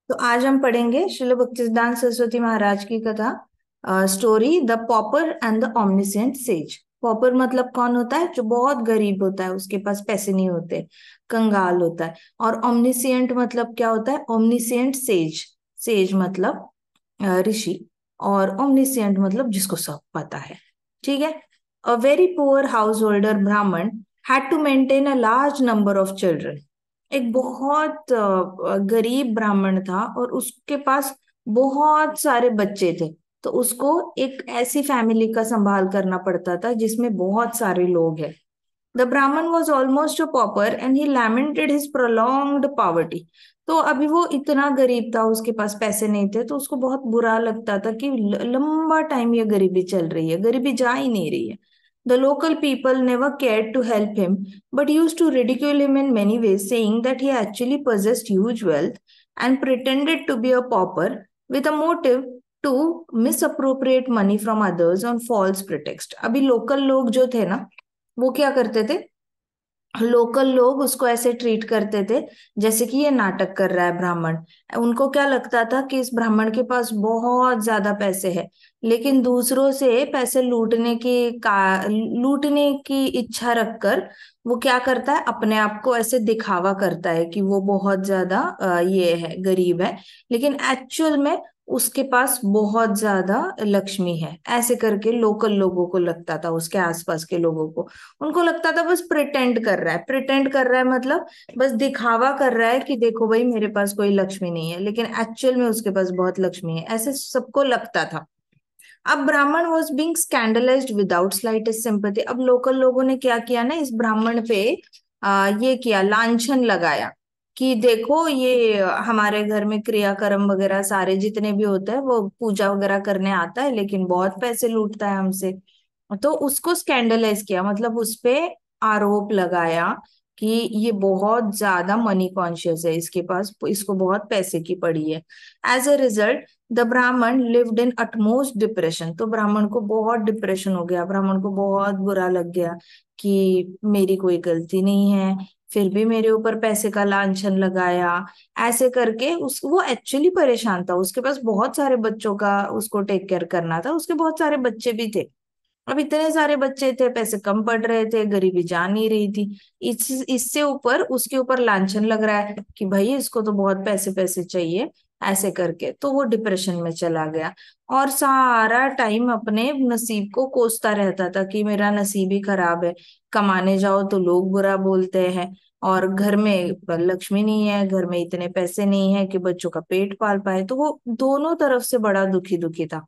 तो आज हम पढ़ेंगे श्रील भक्तिसिद्धांत सरस्वती महाराज की कथा, story the pauper and the omniscient sage. Pauper मतलब कौन होता है? जो बहुत गरीब होता है, उसके पास पैसे नहीं होते, कंगाल होता है। और ऑमनिसेंट मतलब क्या होता है? ऑमनिसेंट सेज। सेज मतलब ऋषि, और ओमनिसेंट मतलब जिसको सब पता है। ठीक है। A very poor householder Brahmin had to maintain a large number of children. एक बहुत गरीब ब्राह्मण था और उसके पास बहुत सारे बच्चे थे। तो उसको एक ऐसी फैमिली का संभाल करना पड़ता था जिसमें बहुत सारे लोग हैं। The Brahmin was almost a pauper and he lamented his prolonged poverty. तो अभी वो इतना गरीब था, उसके पास पैसे नहीं थे, तो उसको बहुत बुरा लगता था कि लंबा टाइम ये गरीबी चल रही है, गरीबी जा ही नहीं रही है। The local people never cared to help him, but used to ridicule him in many ways, saying that he actually possessed huge wealth and pretended to be a pauper with a motive to misappropriate money from others on false pretext। अभी local लोग जो थे ना, वो क्या करते थे? Local लोग उसको ऐसे ट्रीट करते थे जैसे कि ये नाटक कर रहा है ब्राह्मण। उनको क्या लगता था कि इस ब्राह्मण के पास बहुत ज्यादा पैसे है, लेकिन दूसरों से पैसे लूटने की इच्छा रखकर वो क्या करता है? अपने आप को ऐसे दिखावा करता है कि वो बहुत ज्यादा ये है, गरीब है, लेकिन एक्चुअल में उसके पास बहुत ज्यादा लक्ष्मी है। ऐसे करके लोकल लोगों को लगता था, उसके आसपास के लोगों को। उनको लगता था बस प्रिटेंड कर रहा है, प्रिटेंड कर रहा है मतलब बस दिखावा कर रहा है कि देखो भाई मेरे पास कोई लक्ष्मी नहीं है, लेकिन एक्चुअल में उसके पास बहुत लक्ष्मी है, ऐसे सबको लगता था। अब Brahmin was being scandalised without slightest sympathy. अब लोकल लोगों ने क्या किया ना, इस ब्राह्मण पे ये किया, लांछन लगाया कि देखो ये हमारे घर में क्रियाक्रम वगैरह सारे जितने भी होते हैं वो पूजा वगैरह करने आता है, लेकिन बहुत पैसे लूटता है हमसे। तो उसको स्कैंडलाइज किया, मतलब उस पे आरोप लगाया कि ये बहुत ज्यादा मनी कॉन्शियस है, इसके पास, इसको बहुत पैसे की पड़ी है। एज अ रिजल्ट द ब्राह्मण लिव्ड इन अटमोस्ट डिप्रेशन। तो ब्राह्मण को बहुत डिप्रेशन हो गया, ब्राह्मण को बहुत बुरा लग गया कि मेरी कोई गलती नहीं है, फिर भी मेरे ऊपर पैसे का लांछन लगाया। ऐसे करके उस वो एक्चुअली परेशान था, उसके पास बहुत सारे बच्चों का उसको टेक केयर करना था, उसके बहुत सारे बच्चे भी थे। अब इतने सारे बच्चे थे, पैसे कम पड़ रहे थे, गरीबी जा नहीं रही थी। इससे ऊपर उसके ऊपर लांछन लग रहा है कि भाई इसको तो बहुत पैसे पैसे चाहिए। ऐसे करके तो वो डिप्रेशन में चला गया और सारा टाइम अपने नसीब को कोसता रहता था कि मेरा नसीब ही खराब है। कमाने जाओ तो लोग बुरा बोलते हैं, और घर में लक्ष्मी नहीं है, घर में इतने पैसे नहीं है कि बच्चों का पेट पाल पाए। तो वो दोनों तरफ से बड़ा दुखी दुखी था।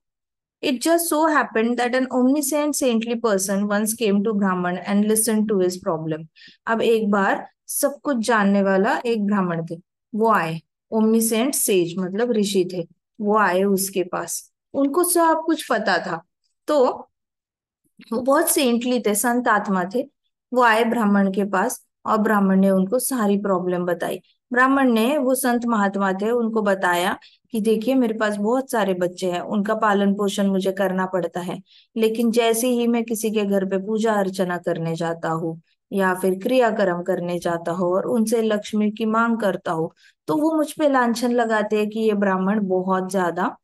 It just so happened that an omniscient saintly person once came to Brahman and listened to his problem। अब एक बार सब कुछ जानने वाला एक ब्राह्मण थे, वो आए। ओमनिसेंट सेज मतलब ऋषि थे, वो आए उसके पास। उनको सब कुछ पता था। तो वो बहुत सेंटली थे, संत आत्मा थे। वो आए ब्राह्मण के पास और ब्राह्मण ने उनको सारी प्रॉब्लम बताई। ब्राह्मण ने, वो संत महात्मा थे, उनको बताया कि देखिए मेरे पास बहुत सारे बच्चे हैं, उनका पालन पोषण मुझे करना पड़ता है, लेकिन जैसे ही मैं किसी के घर पे पूजा अर्चना करने जाता हूँ या फिर क्रियाक्रम करने जाता हूँ और उनसे लक्ष्मी की मांग करता हूँ, तो वो मुझ पे लांछन लगाते हैं कि ये ब्राह्मण बहुत ज्यादा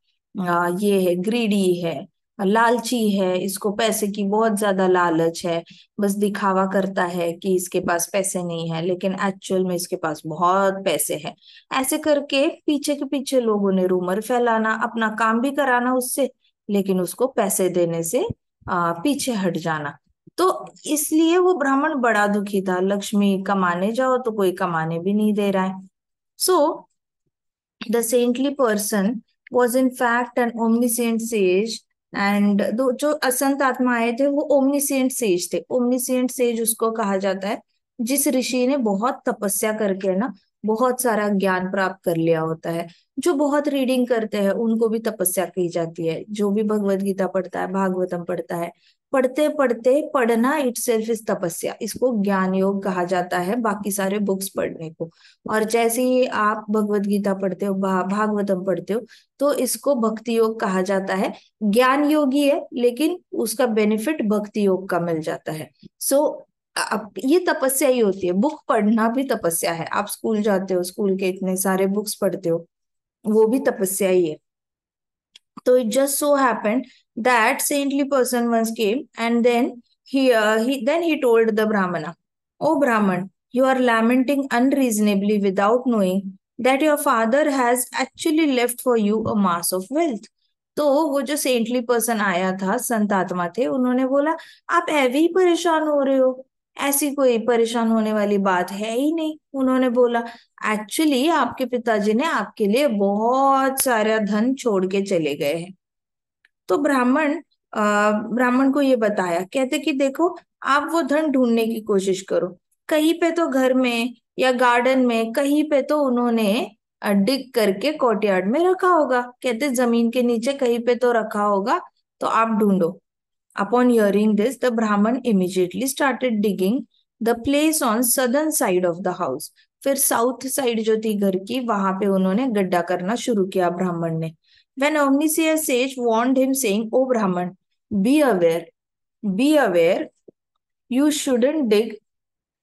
ये है, ग्रीडी है, लालची है, इसको पैसे की बहुत ज्यादा लालच है, बस दिखावा करता है कि इसके पास पैसे नहीं है, लेकिन एक्चुअल में इसके पास बहुत पैसे हैं। ऐसे करके पीछे के पीछे लोगों ने रूमर फैलाना, अपना काम भी कराना उससे, लेकिन उसको पैसे देने से पीछे हट जाना। तो इसलिए वो ब्राह्मण बड़ा दुखी था, लक्ष्मी कमाने जाओ तो कोई कमाने भी नहीं दे रहा है। So the saintly person was in fact an omniscient sage. And दो जो असंत आत्मा आए थे वो ओमनिसेंट सेज थे। ओमनिसेंट सेज उसको कहा जाता है जिस ऋषि ने बहुत तपस्या करके ना बहुत सारा ज्ञान प्राप्त कर लिया होता है। जो बहुत रीडिंग करते हैं उनको भी तपस्या की जाती है। जो भी भगवत गीता पढ़ता है, भागवतम पढ़ता है, पढ़ते पढ़ते पढ़ना इटसेल्फ इज तपस्या। इसको ज्ञान योग कहा जाता है, बाकी सारे बुक्स पढ़ने को। और जैसे ही आप भगवत गीता पढ़ते हो, भागवतम पढ़ते हो, तो इसको भक्ति योग कहा जाता है। ज्ञान योगी है, लेकिन उसका बेनिफिट भक्ति योग का मिल जाता है। सो अब ये तपस्या ही होती है, बुक पढ़ना भी तपस्या है। आप स्कूल जाते हो, स्कूल के इतने सारे बुक्स पढ़ते हो, वो भी तपस्या ही है। तो it just so happened that saintly person once came, and then he told the Brahmana, "Oh Brahman, you are lamenting unreasonably without knowing that your father has actually left for you a mass of wealth." तो वो जो saintly person आया था, संत आत्मा थे, उन्होंने बोला, आप ऐवे ही परेशान हो रहे हो, ऐसी कोई परेशान होने वाली बात है ही नहीं। उन्होंने बोला, एक्चुअली आपके पिताजी ने आपके लिए बहुत सारा धन छोड़ के चले गए हैं। तो ब्राह्मण को ये बताया, कहते कि देखो, आप वो धन ढूंढने की कोशिश करो, कहीं पे तो घर में या गार्डन में कहीं पे तो उन्होंने डिग करके कोर्टयार्ड में रखा होगा, कहते जमीन के नीचे कहीं पे तो रखा होगा, तो आप ढूंढो। अपॉन हियरिंग दिस द ब्राह्मण immediately started digging the place on southern side of the house. फिर साउथ साइड जो थी घर की, वहां पे उन्होंने गड्ढा करना शुरू किया ब्राह्मण ने। When omniscient sage warned him, saying, "O Brahman, be aware, you shouldn't dig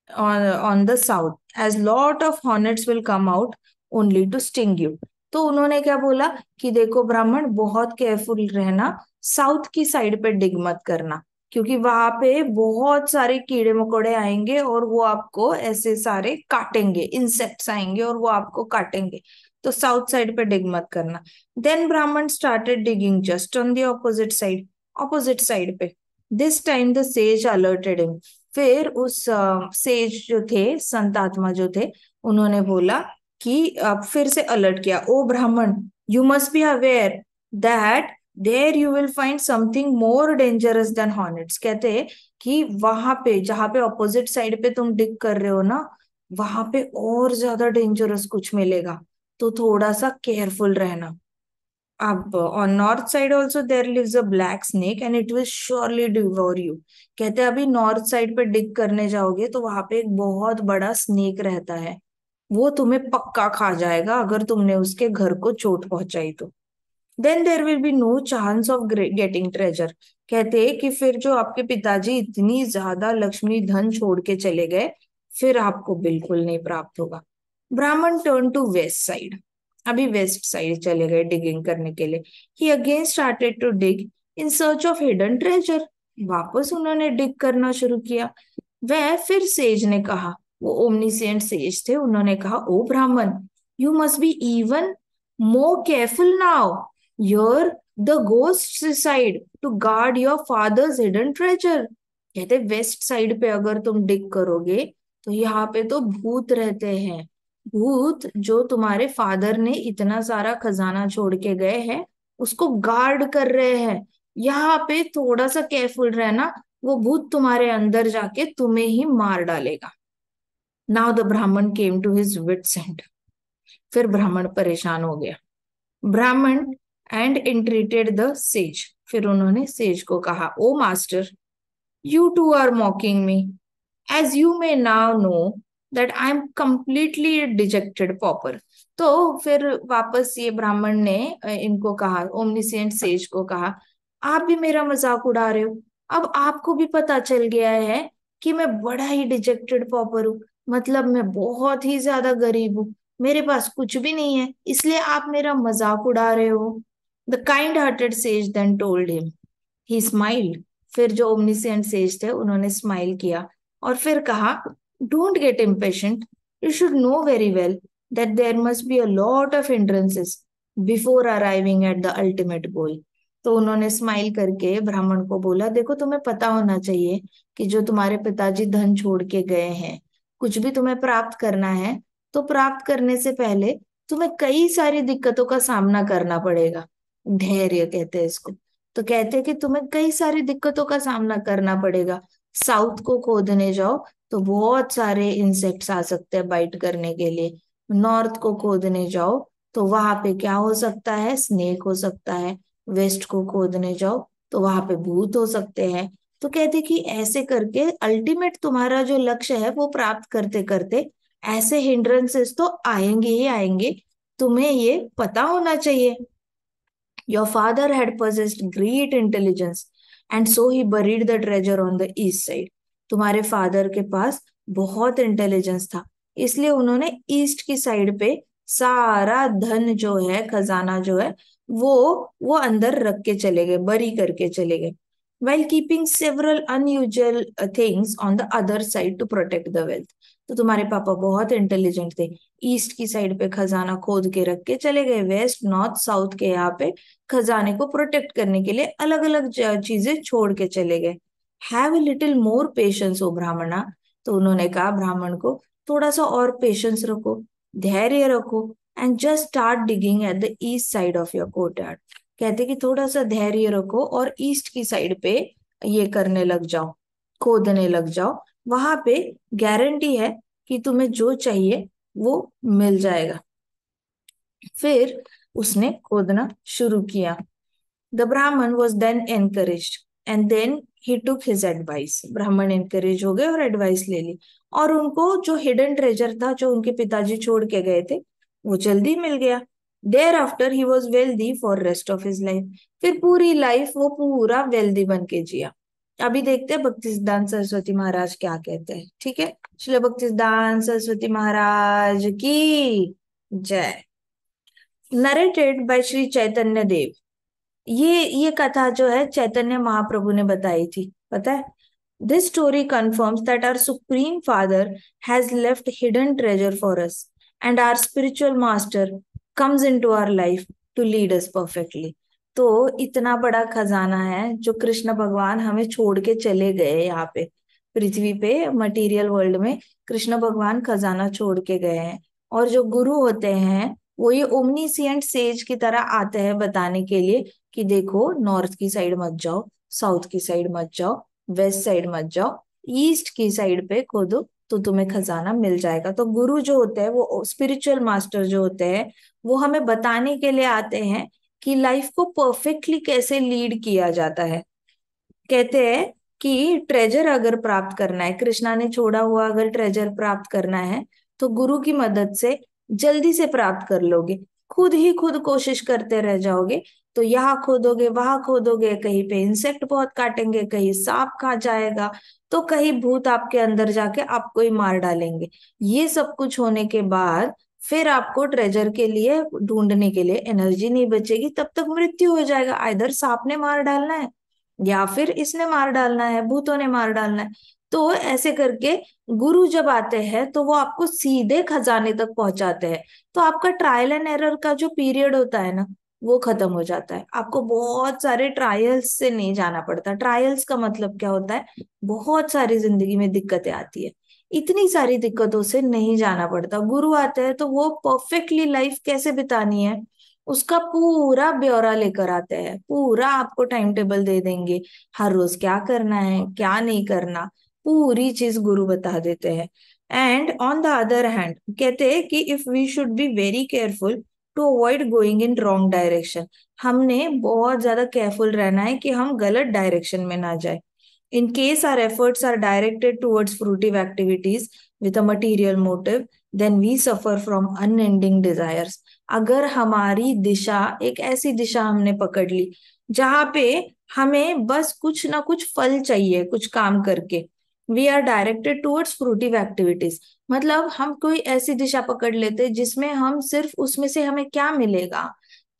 on the south, as lot of hornets will come out only to sting you." तो उन्होंने क्या बोला कि देखो ब्राह्मण, बहुत केयरफुल रहना, साउथ की साइड पे डिग मत करना, क्योंकि वहां पे बहुत सारे कीड़े मकोड़े आएंगे और वो आपको ऐसे सारे काटेंगे, इंसेक्ट्स आएंगे और वो आपको काटेंगे। तो साउथ साइड पे डिग मत करना। Then Brahmin started digging just on the opposite side पे। This time the sage alerted him. फिर उस सेज जो थे, संत आत्मा जो थे, उन्होंने बोला कि अब फिर से अलर्ट किया, O Brahmin, you must be aware that there you will find something more dangerous than hornets. कहते हैं कि वहां पे, जहां पे ऑपोजिट साइड पे तुम डिग कर रहे हो ना, वहां पे और ज्यादा डेंजरस कुछ मिलेगा, तो थोड़ा सा केयरफुल रहना। अब on north side also there lives a black snake and it will surely devour you। कहते हैं अभी नॉर्थ साइड पे डिग करने जाओगे तो वहां पे एक बहुत बड़ा स्नेक रहता है, वो तुम्हें पक्का खा जाएगा अगर तुमने उसके घर को चोट पहुंचाई तो। Then there will be no chance of getting treasure. कहते हैं कि फिर जो आपके पिताजी इतनी ज्यादा लक्ष्मी धन छोड़ के चले गए, फिर आपको बिल्कुल नहीं प्राप्त होगा। Brahmin turn to west side. अभी वेस्ट साइड चले गए डिगिंग करने के लिए। He again started to dig in search of hidden treasure. वापस उन्होंने डिग करना शुरू किया। वह फिर सेज ने कहा, वो ओमनीसिएंट सेज थे, उन्होंने कहा, O Brahmin, you must be even more careful now, your the ghost side to guard your father's hidden treasure. कहते वेस्ट साइड पे अगर तुम डिग करोगे तो यहाँ पे तो भूत रहते हैं, भूत जो तुम्हारे फादर ने इतना सारा खजाना छोड़ के गए हैं उसको गार्ड कर रहे हैं। यहाँ पे थोड़ा सा केयरफुल रहना, वो भूत तुम्हारे अंदर जाके तुम्हें ही मार डालेगा। Now the Brahmin came to his wits end. फिर ब्राह्मण परेशान हो गया। ब्राह्मण एंड entreated द सेज। फिर उन्होंने सेज को कहा, ओ master, you two are mocking me, as you may now know that I am completely a dejected pauper। तो फिर वापस ये ब्राह्मण ने इनको कहा, ओमनिसेंट सेज को कहा, आप भी मेरा मजाक उड़ा रहे हो। अब आपको भी पता चल गया है कि मैं बड़ा ही डिजेक्टेड पॉपर हूँ, मतलब मैं बहुत ही ज्यादा गरीब हूँ, मेरे पास कुछ भी नहीं है, इसलिए आप मेरा मजाक उड़ा रहे हो। The kind hearted sage then told him. He smiled. फिर जो ओमनिसेंट सेज थे उन्होंने स्माइल किया और फिर कहा, don't get impatient, you should know very well that there must be a lot of hindrances before arriving at the ultimate goal. तो उन्होंने स्माइल करके ब्राह्मण को बोला, देखो तुम्हें पता होना चाहिए कि जो तुम्हारे पिताजी धन छोड़ के गए हैं, कुछ भी तुम्हें प्राप्त करना है तो प्राप्त करने से पहले तुम्हें कई सारी दिक्कतों का सामना करना पड़ेगा। धैर्य कहते हैं इसको। तो कहते हैं कि तुम्हें कई सारी दिक्कतों का सामना करना पड़ेगा। साउथ को खोदने जाओ तो बहुत सारे इंसेक्ट्स आ सकते हैं बाइट करने के लिए। नॉर्थ को खोदने जाओ तो वहां पे क्या हो सकता है, स्नेक हो सकता है। वेस्ट को खोदने जाओ तो वहां पे भूत हो सकते हैं। तो कहते कि ऐसे करके अल्टीमेट तुम्हारा जो लक्ष्य है वो प्राप्त करते करते ऐसे हिंड्रेंसेस तो आएंगे ही आएंगे, तुम्हें ये पता होना चाहिए। Your father had possessed great intelligence, and so he buried the treasure on the east side। तुम्हारे फादर के पास बहुत इंटेलिजेंस था, इसलिए उन्होंने ईस्ट की साइड पे सारा धन जो है, खजाना जो है, वो अंदर रख के चले गए, बरी करके चले गए, while keeping several unusual things on the other side to protect the wealth। तो तुम्हारे पापा बहुत इंटेलिजेंट थे, ईस्ट की साइड पे खजाना खोद के रख के चले गए, वेस्ट नॉर्थ साउथ के यहाँ पे खजाने को प्रोटेक्ट करने के लिए अलग अलग चीजें छोड़ के चले गए। Have a little more patience O Brahmana. तो उन्होंने कहा ब्राह्मण को, थोड़ा सा और पेशेंस रखो, धैर्य रखो, and just start digging at the east side of your courtyard. कहते कि थोड़ा सा धैर्य रखो और ईस्ट की साइड पे ये करने लग जाओ, खोदने लग जाओ, वहां पे गारंटी है कि तुम्हें जो चाहिए वो मिल जाएगा। फिर उसने खोदना शुरू किया। The Brahmin was then encouraged and then he took his advice. Brahmin encourage हो गए और एडवाइस ले ली, और उनको जो हिडन ट्रेजर था जो उनके पिताजी छोड़ के गए थे वो जल्दी मिल गया। Thereafter he was wealthy for rest of his life. फिर पूरी लाइफ वो पूरा वेल्दी बन के जिया। अभी देखते हैं भक्ति सिद्धांत सरस्वती महाराज क्या कहते हैं। ठीक है, श्री भक्ति सिद्धांत सरस्वती महाराज की जय। नरेटेड बाय श्री चैतन्य देव। ये कथा जो है चैतन्य महाप्रभु ने बताई थी, पता है। This story confirms that our supreme father has left hidden treasure for us and our spiritual master comes into our life to lead us perfectly. तो इतना बड़ा खजाना है जो कृष्ण भगवान हमें छोड़ के चले गए यहाँ पे पृथ्वी पे, मटेरियल वर्ल्ड में कृष्ण भगवान खजाना छोड़ के गए हैं। और जो गुरु होते हैं वो ये ओमनीसिएंट सेज की तरह आते हैं बताने के लिए कि देखो नॉर्थ की साइड मत जाओ, साउथ की साइड मत जाओ, वेस्ट साइड मत जाओ, ईस्ट की साइड पे खोदो तो तुम्हें खजाना मिल जाएगा। तो गुरु जो होते हैं, वो स्पिरिचुअल मास्टर जो होते हैं, वो हमें बताने के लिए आते हैं कि लाइफ को परफेक्टली कैसे लीड किया जाता है। कहते हैं कि ट्रेजर अगर प्राप्त करना है, कृष्णा ने छोड़ा हुआ अगर ट्रेजर प्राप्त करना है तो गुरु की मदद से जल्दी से प्राप्त कर लोगे। खुद ही खुद कोशिश करते रह जाओगे तो यहाँ खोदोगे वहां खोदोगे, कहीं पे इंसेक्ट बहुत काटेंगे, कहीं सांप खा जाएगा, तो कहीं भूत आपके अंदर जाके आपको ही मार डालेंगे। ये सब कुछ होने के बाद फिर आपको ट्रेजर के लिए ढूंढने के लिए एनर्जी नहीं बचेगी, तब तक मृत्यु हो जाएगा। आइदर सांप ने मार डालना है या फिर इसने मार डालना है, भूतों ने मार डालना है। तो ऐसे करके गुरु जब आते हैं तो वो आपको सीधे खजाने तक पहुंचाते हैं। तो आपका ट्रायल एंड एरर का जो पीरियड होता है ना, वो खत्म हो जाता है। आपको बहुत सारे ट्रायल्स से नहीं जाना पड़ता। ट्रायल्स का मतलब क्या होता है, बहुत सारी जिंदगी में दिक्कतें आती है, इतनी सारी दिक्कतों से नहीं जाना पड़ता। गुरु आते हैं तो वो परफेक्टली लाइफ कैसे बितानी है उसका पूरा ब्यौरा लेकर आते हैं, पूरा आपको टाइम टेबल दे देंगे, हर रोज क्या करना है क्या नहीं करना, पूरी चीज गुरु बता देते हैं। And on the other hand कहते हैं कि if we should be very careful to avoid going in wrong direction. हमने बहुत ज्यादा केयरफुल रहना है कि हम गलत डायरेक्शन में ना जाए। In case our efforts are directed towards fruitive activities with a material motive, then we suffer from unending desires। अगर हमारी दिशा एक ऐसी दिशा हमने पकड़ ली जहां पे हमें बस कुछ ना कुछ फल चाहिए कुछ काम करके, we are directed towards fruitive activities, मतलब हम कोई ऐसी दिशा पकड़ लेते हैं जिसमें हम सिर्फ उसमें से हमें क्या मिलेगा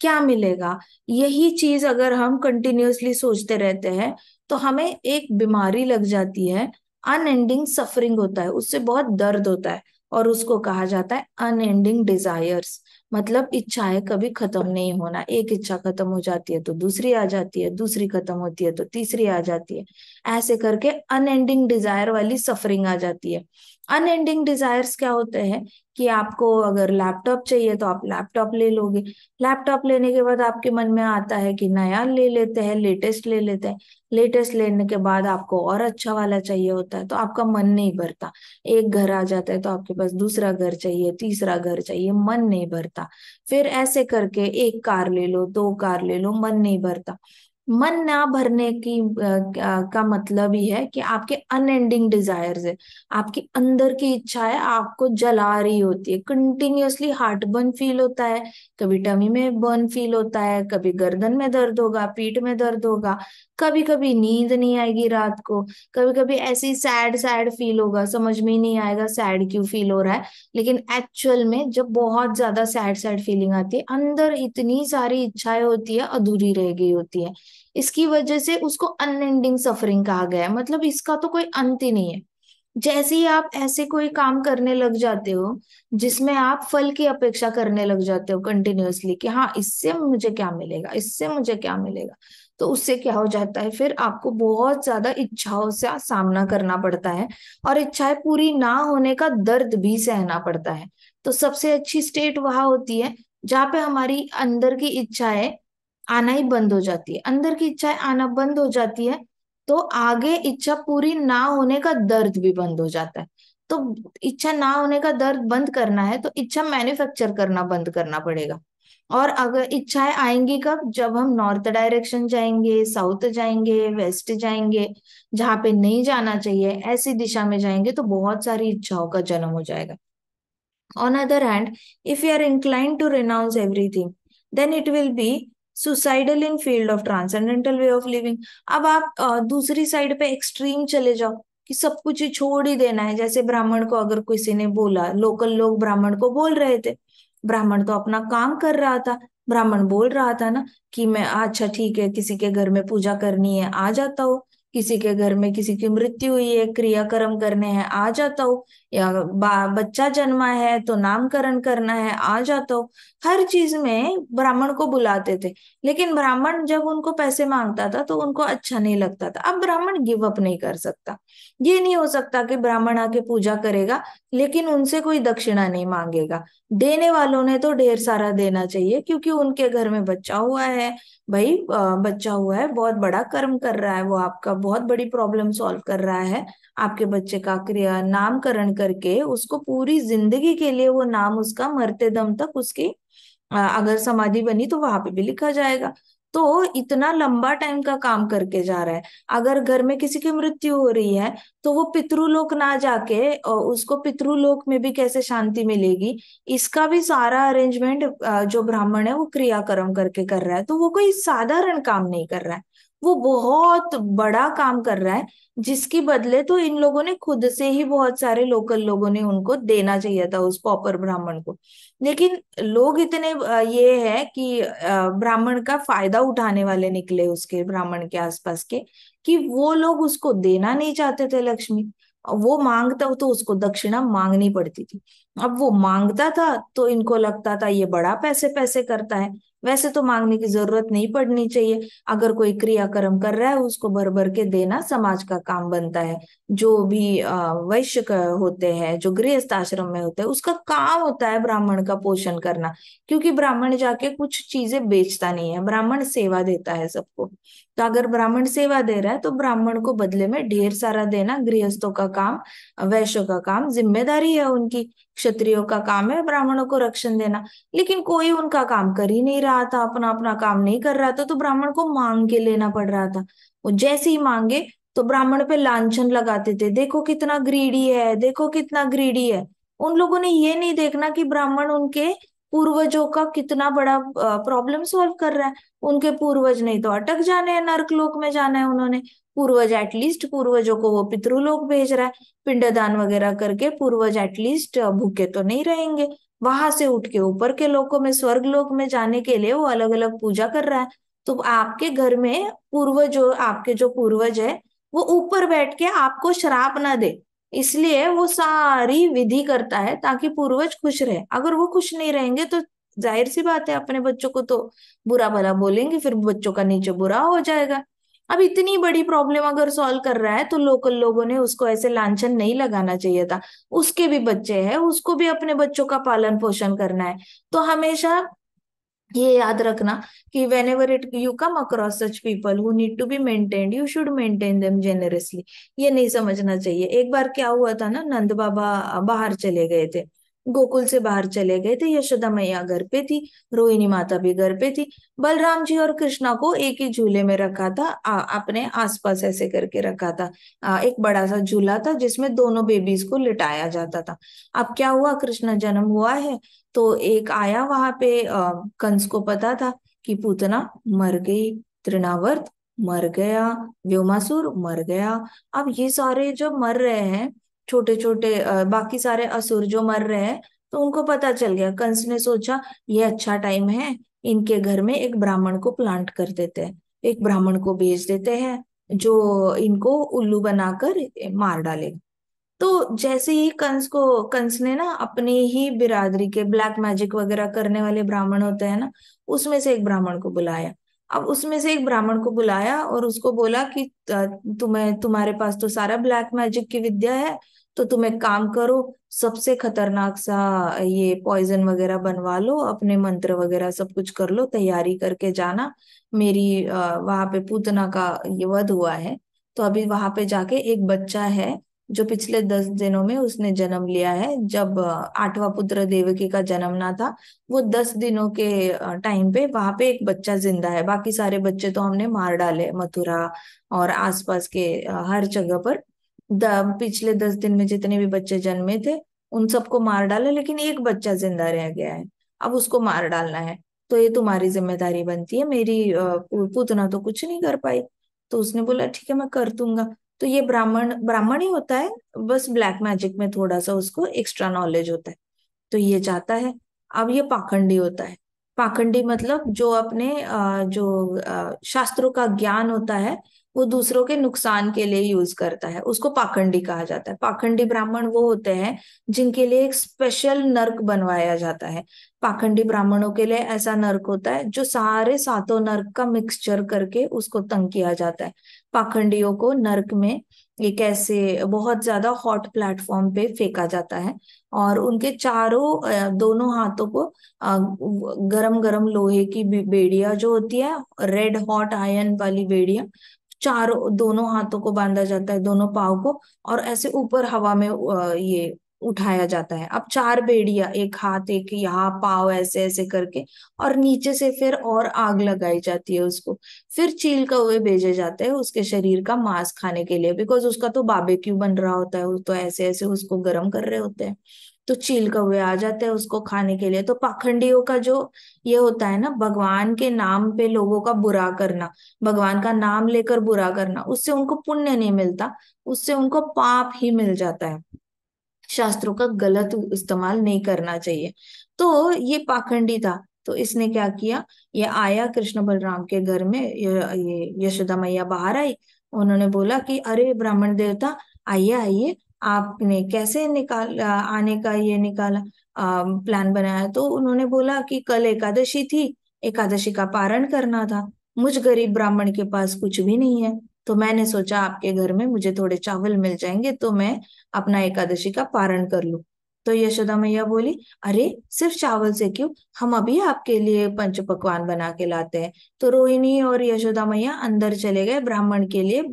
क्या मिलेगा, यही चीज अगर हम कंटिन्यूअसली सोचते रहते हैं तो हमें एक बीमारी लग जाती है। अनएंडिंग सफरिंग होता है, उससे बहुत दर्द होता है, और उसको कहा जाता है अनएंडिंग डिजायर्स। मतलब इच्छाएं कभी खत्म नहीं होना, एक इच्छा खत्म हो जाती है तो दूसरी आ जाती है, दूसरी खत्म होती है तो तीसरी आ जाती है, ऐसे करके अनएंडिंग डिजायर वाली सफरिंग आ जाती है। अनएंडिंग डिजायर्स क्या होते हैं कि आपको अगर लैपटॉप चाहिए तो आप लैपटॉप ले लोगे, लैपटॉप लेने के बाद आपके मन में आता है कि नया ले लेते हैं, लेटेस्ट ले लेते हैं, लेटेस्ट लेने के बाद आपको और अच्छा वाला चाहिए होता है तो आपका मन नहीं भरता। एक घर आ जाता है तो आपके पास दूसरा घर चाहिए, तीसरा घर चाहिए, मन नहीं भरता। फिर ऐसे करके एक कार ले लो, दो कार ले लो, मन नहीं भरता। मन ना भरने की का मतलब ही है कि आपके अनएंडिंग डिजायर्स है, आपकी अंदर की इच्छाएं आपको जला रही होती है, कंटिन्यूअसली हार्ट बर्न फील होता है, कभी टमी में बर्न फील होता है, कभी गर्दन में दर्द होगा, पीठ में दर्द होगा, कभी कभी नींद नहीं आएगी रात को, कभी कभी ऐसी सैड सैड फील होगा, समझ में ही नहीं आएगा सैड क्यों फील हो रहा है। लेकिन एक्चुअल में जब बहुत ज्यादा सैड सैड फीलिंग आती है, अंदर इतनी सारी इच्छाएं होती है, अधूरी रह गई होती है, इसकी वजह से उसको अनएंडिंग सफरिंग कहा गया है। मतलब इसका तो कोई अंत ही नहीं है। जैसे ही आप ऐसे कोई काम करने लग जाते हो जिसमें आप फल की अपेक्षा करने लग जाते हो कंटिन्यूअसली, कि हाँ इससे मुझे क्या मिलेगा, इससे मुझे क्या मिलेगा, तो उससे क्या हो जाता है, फिर आपको बहुत ज्यादा इच्छाओं से सामना करना पड़ता है, और इच्छाएं पूरी ना होने का दर्द भी सहना पड़ता है। तो सबसे अच्छी स्टेट वहां होती है जहाँ पे हमारी अंदर की इच्छाएं आना ही बंद हो जाती है। अंदर की इच्छाएं आना बंद हो जाती है तो आगे इच्छा पूरी ना होने का दर्द भी बंद हो जाता है। तो इच्छा ना होने का दर्द बंद करना है तो इच्छा मैन्युफैक्चर करना बंद करना पड़ेगा। और अगर इच्छाएं आएंगी कब, जब हम नॉर्थ डायरेक्शन जाएंगे, साउथ जाएंगे, वेस्ट जाएंगे, जहां पे नहीं जाना चाहिए ऐसी दिशा में जाएंगे, तो बहुत सारी इच्छाओं का जन्म हो जाएगा। On other hand, if we are inclined to renounce everything, then it will be suicidal in field of transcendental way of living। अब आप दूसरी साइड पे एक्सट्रीम चले जाओ कि सब कुछ ही छोड़ ही देना है। जैसे ब्राह्मण को अगर किसी ने बोला, लोकल लोग ब्राह्मण को बोल रहे थे, ब्राह्मण तो अपना काम कर रहा था, ब्राह्मण बोल रहा था ना कि मैं अच्छा ठीक है, किसी के घर में पूजा करनी है आ जाता हूँ, किसी के घर में किसी की मृत्यु हुई है क्रियाक्रम करने हैं आ जाता हूँ, या बच्चा जन्मा है तो नामकरण करना है आ जाता हो। हर चीज में ब्राह्मण को बुलाते थे। लेकिन ब्राह्मण जब उनको पैसे मांगता था तो उनको अच्छा नहीं लगता था। अब ब्राह्मण गिव अप नहीं कर सकता। ये नहीं हो सकता कि ब्राह्मण आके पूजा करेगा लेकिन उनसे कोई दक्षिणा नहीं मांगेगा। देने वालों ने तो ढेर सारा देना चाहिए क्योंकि उनके घर में बच्चा हुआ है। भाई बच्चा हुआ है, बहुत बड़ा कर्म कर रहा है, वो आपका बहुत बड़ी प्रॉब्लम सॉल्व कर रहा है। आपके बच्चे का क्रिया नामकरण करके उसको पूरी जिंदगी के लिए वो नाम उसका मरते दम तक उसकी अगर समाधि बनी तो वहां पे भी लिखा जाएगा। तो इतना लंबा टाइम का काम करके जा रहा है। अगर घर में किसी की मृत्यु हो रही है तो वो पितृलोक ना जाके उसको पितृलोक में भी कैसे शांति मिलेगी, इसका भी सारा अरेंजमेंट जो ब्राह्मण है वो क्रियाक्रम करके कर रहा है। तो वो कोई साधारण काम नहीं कर रहा है, वो बहुत बड़ा काम कर रहा है, जिसकी बदले तो इन लोगों ने खुद से ही, बहुत सारे लोकल लोगों ने उनको देना चाहिए था उस पॉपर ब्राह्मण को। लेकिन लोग इतने ये है कि ब्राह्मण का फायदा उठाने वाले निकले उसके, ब्राह्मण के आसपास के, कि वो लोग उसको देना नहीं चाहते थे लक्ष्मी। वो मांगता तो उसको दक्षिणा मांगनी पड़ती थी। अब वो मांगता था तो इनको लगता था ये बड़ा पैसे पैसे करता है। वैसे तो मांगने की जरूरत नहीं पड़नी चाहिए, अगर कोई क्रियाक्रम कर रहा है उसको भर भर के देना समाज का काम बनता है। जो भी वैश्य होते हैं, जो गृहस्थ आश्रम में होते हैं, उसका काम होता है ब्राह्मण का पोषण करना। क्योंकि ब्राह्मण जाके कुछ चीजें बेचता नहीं है, ब्राह्मण सेवा देता है सबको। तो अगर ब्राह्मण सेवा दे रहा है तो ब्राह्मण को बदले में ढेर सारा देना गृहस्थों का काम, वैश्यों का काम, जिम्मेदारी है उनकी। क्षत्रियों का काम है ब्राह्मणों को रक्षण देना। लेकिन कोई उनका काम कर ही नहीं रहा था, अपना अपना काम नहीं कर रहा था, तो ब्राह्मण को मांग के लेना पड़ रहा था। वो जैसे ही मांगे तो ब्राह्मण पे लांछन लगाते थे, देखो कितना ग्रीडी है, देखो कितना ग्रीडी है। उन लोगों ने ये नहीं देखना कि ब्राह्मण उनके पूर्वजों का कितना बड़ा प्रॉब्लम सॉल्व कर रहा है। उनके पूर्वज नहीं तो अटक जाने हैं, नर्क लोक में जाना है उन्होंने। पूर्वज एटलीस्ट, पूर्वजों को वो पितृलोक भेज रहा है, पिंडदान वगैरह करके पूर्वज एटलीस्ट भूखे तो नहीं रहेंगे। वहां से उठ के ऊपर के लोकों में, स्वर्ग लोक में जाने के लिए वो अलग अलग पूजा कर रहा है। तो आपके घर में पूर्वज, आपके जो पूर्वज है वो ऊपर बैठ के आपको श्राप ना दे, इसलिए वो सारी विधि करता है ताकि पूर्वज खुश रहे। अगर वो खुश नहीं रहेंगे तो जाहिर सी बात है अपने बच्चों को तो बुरा भला बोलेंगे, फिर बच्चों का नीचे बुरा हो जाएगा। अब इतनी बड़ी प्रॉब्लम अगर सॉल्व कर रहा है तो लोकल लोगों ने उसको ऐसे लांछन नहीं लगाना चाहिए था। उसके भी बच्चे हैं, उसको भी अपने बच्चों का पालन पोषण करना है। तो हमेशा ये याद रखना कि whenever it you come across such people who need to be maintained, you should maintain them generously। ये नहीं समझना चाहिए। एक बार क्या हुआ था ना, नंद बाबा बाहर चले गए थे, गोकुल से बाहर चले गए थे। यशोदा मैया घर पे थी, रोहिणी माता भी घर पे थी। बलराम जी और कृष्णा को एक ही झूले में रखा था, अपने आसपास ऐसे करके रखा था। एक बड़ा सा झूला था जिसमें दोनों बेबीज को लिटाया जाता था। अब क्या हुआ, कृष्ण जन्म हुआ है तो एक आया वहां पे, कंस को पता था कि पूतना मर गई, तृणावर्त मर गया, व्योमासुर मर गया। अब ये सारे जो मर रहे हैं, छोटे छोटे बाकी सारे असुर जो मर रहे हैं, तो उनको पता चल गया। कंस ने सोचा ये अच्छा टाइम है, इनके घर में एक ब्राह्मण को प्लांट कर देते हैं, एक ब्राह्मण को भेज देते हैं जो इनको उल्लू बनाकर मार डालेगा। तो जैसे ही कंस ने ना अपनी ही बिरादरी के ब्लैक मैजिक वगैरह करने वाले ब्राह्मण होते हैं ना, उसमें से एक ब्राह्मण को बुलाया। अब उसमें से एक ब्राह्मण को बुलाया और उसको बोला कि तुम्हें, तुम्हारे पास तो सारा ब्लैक मैजिक की विद्या है, तो तुम एक काम करो, सबसे खतरनाक सा ये पॉइजन वगैरह बनवा लो, अपने मंत्र वगैरह सब कुछ कर लो, तैयारी करके जाना। मेरी वहां पे पूतना का ये वध हुआ है, तो अभी वहां पे जाके एक बच्चा है जो पिछले 10 दिनों में उसने जन्म लिया है। जब आठवां पुत्र देवकी का जन्मना था, वो 10 दिनों के टाइम पे वहां पे एक बच्चा जिंदा है। बाकी सारे बच्चे तो हमने मार डाले, मथुरा और आसपास के हर जगह पर। पिछले 10 दिन में जितने भी बच्चे जन्मे थे उन सबको मार डाले, लेकिन एक बच्चा जिंदा रह गया है, अब उसको मार डालना है। तो ये तुम्हारी जिम्मेदारी बनती है, मेरी पूतना तो कुछ नहीं कर पाई। तो उसने बोला ठीक है मैं कर दूंगा। तो ये ब्राह्मण ब्राह्मण ही होता है, बस ब्लैक मैजिक में थोड़ा सा उसको एक्स्ट्रा नॉलेज होता है, तो ये जाता है। अब ये पाखंडी होता है। पाखंडी मतलब जो अपने जो शास्त्रों का ज्ञान होता है वो दूसरों के नुकसान के लिए यूज करता है, उसको पाखंडी कहा जाता है। पाखंडी ब्राह्मण वो होते हैं जिनके लिए एक स्पेशल नर्क बनवाया जाता है। पाखंडी ब्राह्मणों के लिए ऐसा नर्क होता है जो सारे सातों नर्क का मिक्सचर करके उसको तंग किया जाता है। पाखंडियों को नर्क में एक ऐसे बहुत ज्यादा हॉट प्लेटफॉर्म पे फेंका जाता है, और उनके चारों दोनों हाथों को गरम गरम लोहे की बेड़ियां जो होती है, रेड हॉट आयरन वाली बेड़ियां, चारों दोनों हाथों को बांधा जाता है, दोनों पाँव को, और ऐसे ऊपर हवा में ये उठाया जाता है। अब चार बेड़ियां, एक हाथ एक यहाँ पाँव, ऐसे ऐसे करके, और नीचे से फिर और आग लगाई जाती है उसको। फिर चील कौवे भेजे जाते हैं उसके शरीर का मांस खाने के लिए, बिकॉज उसका तो बारबेक्यू बन रहा होता है, वो तो ऐसे ऐसे उसको गर्म कर रहे होते हैं। तो चील कौवे आ जाते हैं उसको खाने के लिए। तो पाखंडियों का जो ये होता है ना, भगवान के नाम पे लोगों का बुरा करना, भगवान का नाम लेकर बुरा करना, उससे उनको पुण्य नहीं मिलता, उससे उनको पाप ही मिल जाता है। शास्त्रों का गलत इस्तेमाल नहीं करना चाहिए। तो ये पाखंडी था, तो इसने क्या किया, ये आया कृष्ण बलराम के घर में, ये यशोदा मैया बाहर आई। उन्होंने बोला कि अरे ब्राह्मण देवता, आइए आइए, आपने कैसे आने का ये निकाला, प्लान बनाया। तो उन्होंने बोला कि कल एकादशी थी, एकादशी का पारण करना था, मुझ गरीब ब्राह्मण के पास कुछ भी नहीं है, तो मैंने सोचा आपके घर में मुझे थोड़े चावल मिल जाएंगे तो मैं अपना एकादशी का पारण कर लूं। तो यशोदा मैया बोली, अरे सिर्फ चावल से क्यों, हम अभी आपके लिए पंच पकवान बना के लाते हैं। तो रोहिणी और यशोदा मैया अंदर चले गए ब्राह्मण के लिए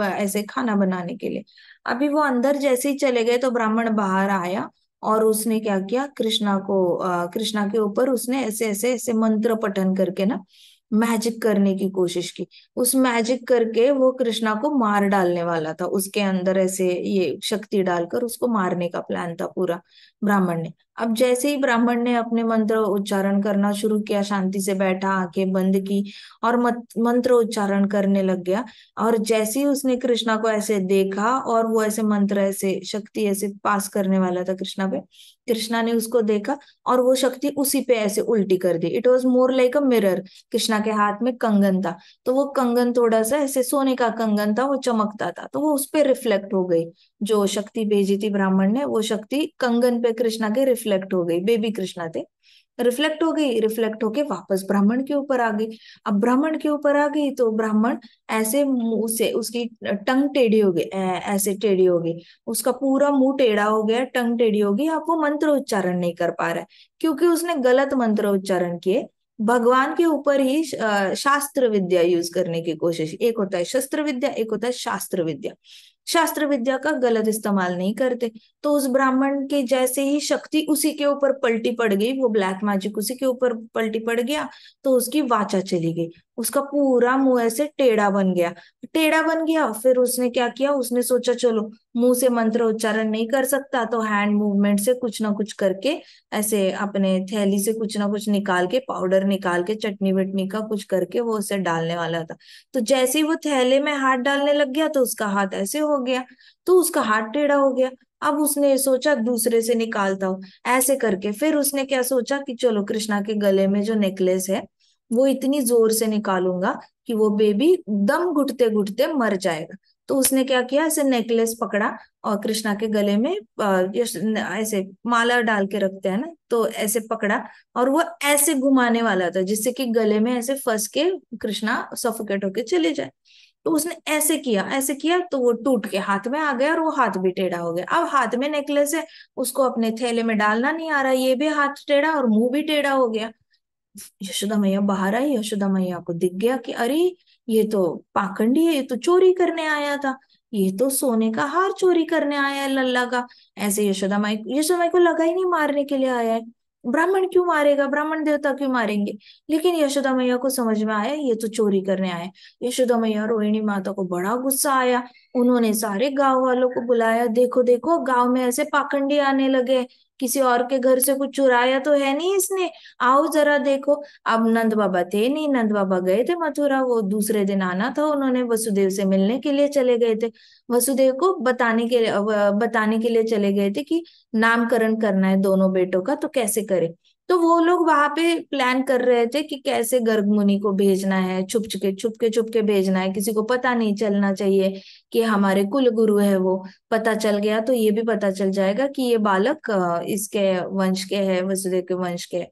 ऐसे खाना बनाने के लिए। अभी वो अंदर जैसे ही चले गए तो ब्राह्मण बाहर आया, और उसने क्या किया, कृष्णा के ऊपर उसने ऐसे ऐसे ऐसे मंत्र पठन करके ना मैजिक करने की कोशिश की। उस मैजिक करके वो कृष्णा को मार डालने वाला था, उसके अंदर ऐसे ये शक्ति डालकर उसको मारने का प्लान था पूरा ब्राह्मण ने। अब जैसे ही ब्राह्मण ने अपने मंत्र उच्चारण करना शुरू किया, शांति से बैठा, आंखें बंद की, और मंत्र उच्चारण करने लग गया। और जैसे ही उसने कृष्णा को ऐसे देखा और वो ऐसे मंत्र ऐसे शक्ति ऐसे पास करने वाला था कृष्णा पे, कृष्णा ने उसको देखा और वो शक्ति उसी पे ऐसे उल्टी कर दी। It was more like a mirror. Krishna के हाथ में कंगन था, तो वो कंगन थोड़ा सा ऐसे सोने का कंगन था, वो चमकता था, तो वो उस पे रिफ्लेक्ट हो गई। जो शक्ति भेजी थी ब्राह्मण ने, वो शक्ति कंगन पे कृष्णा के रिफ्लेक्ट हो गई, बेबी कृष्णा थे, रिफ्लेक्ट हो गई, रिफ्लेक्ट होके वापस ब्राह्मण के ऊपर आ गई। अब ब्राह्मण के ऊपर आ गई तो ब्राह्मण ऐसे मुंह से, उसकी टंग टेढ़ी हो गई, ऐसे टेढ़ी हो गई, उसका पूरा मुंह टेढ़ा हो गया, टंग टेढ़ी हो गई। अब वो मंत्र उच्चारण नहीं कर पा रहा है क्योंकि उसने गलत मंत्र उच्चारण किए। भगवान के ऊपर ही शास्त्र विद्या यूज करने की कोशिश, एक होता है शस्त्र विद्या, एक होता है शास्त्र विद्या। शास्त्र विद्या का गलत इस्तेमाल नहीं करते। तो उस ब्राह्मण के जैसे ही शक्ति उसी के ऊपर पलटी पड़ गई, वो ब्लैक मैजिक उसी के ऊपर पलटी पड़ गया, तो उसकी वाचा चली गई, उसका पूरा मुंह ऐसे टेढ़ा बन गया। टेढ़ा बन गया, फिर उसने क्या किया, उसने सोचा चलो मुंह से मंत्र उच्चारण नहीं कर सकता तो हैंड मूवमेंट से कुछ ना कुछ करके, ऐसे अपने थैली से कुछ ना कुछ निकाल के, पाउडर निकाल के, चटनी वटनी का कुछ करके वो उसे डालने वाला था। तो जैसे ही वो थैले में हाथ डालने लग गया तो उसका हाथ ऐसे हो गया, तो उसका हाथ टेढ़ा हो गया। अब उसने सोचा दूसरे से निकालता हूँ, ऐसे करके फिर उसने क्या सोचा कि चलो कृष्णा के गले में जो नेकलेस है वो इतनी जोर से निकालूंगा कि वो बेबी दम घुटते घुटते मर जाएगा। तो उसने क्या किया, ऐसे नेकलेस पकड़ा और कृष्णा के गले में ऐसे माला डाल के रखते हैं ना, तो ऐसे पकड़ा और वो ऐसे घुमाने वाला था जिससे कि गले में ऐसे फंस के कृष्णा सफोकेट होके चले जाए। तो उसने ऐसे किया, ऐसे किया, तो वो टूट के हाथ में आ गया और वो हाथ भी टेढ़ा हो गया। अब हाथ में नेकलेस है, उसको अपने थैले में डालना नहीं आ रहा, ये भी हाथ टेढ़ा और मुंह भी टेढ़ा हो गया। यशोदा मैया बाहर आई, यशोदा मैया को दिख गया कि अरे ये तो पाखंडी है, ये तो चोरी करने आया था, ये तो सोने का हार चोरी करने आया है लल्ला का। ऐसे यशोदा माई को लगा ही नहीं मारने के लिए आया है, ब्राह्मण क्यों मारेगा, ब्राह्मण देवता क्यों मारेंगे। लेकिन यशोदा मैया को समझ में आया ये तो चोरी करने आया है। यशोदा मैया रोहिणी माता को बड़ा गुस्सा आया, उन्होंने सारे गांव वालों को बुलाया, देखो देखो गांव में ऐसे पाखंडी आने लगे, किसी और के घर से कुछ चुराया तो है नहीं इसने, आओ जरा देखो। अब नंद बाबा थे नहीं, नंद बाबा गए थे मथुरा, वो दूसरे दिन आना था, उन्होंने वसुदेव से मिलने के लिए चले गए थे, वसुदेव को बताने के लिए चले गए थे कि नामकरण करना है दोनों बेटों का, तो कैसे करें। तो वो लोग वहां पे प्लान कर रहे थे कि कैसे गर्ग मुनि को भेजना है, छुप के भेजना है, किसी को पता नहीं चलना चाहिए कि हमारे कुल गुरु है वो। पता चल गया तो ये भी पता चल जाएगा कि ये बालक इसके वंश के है, वसुदेव के वंश के है।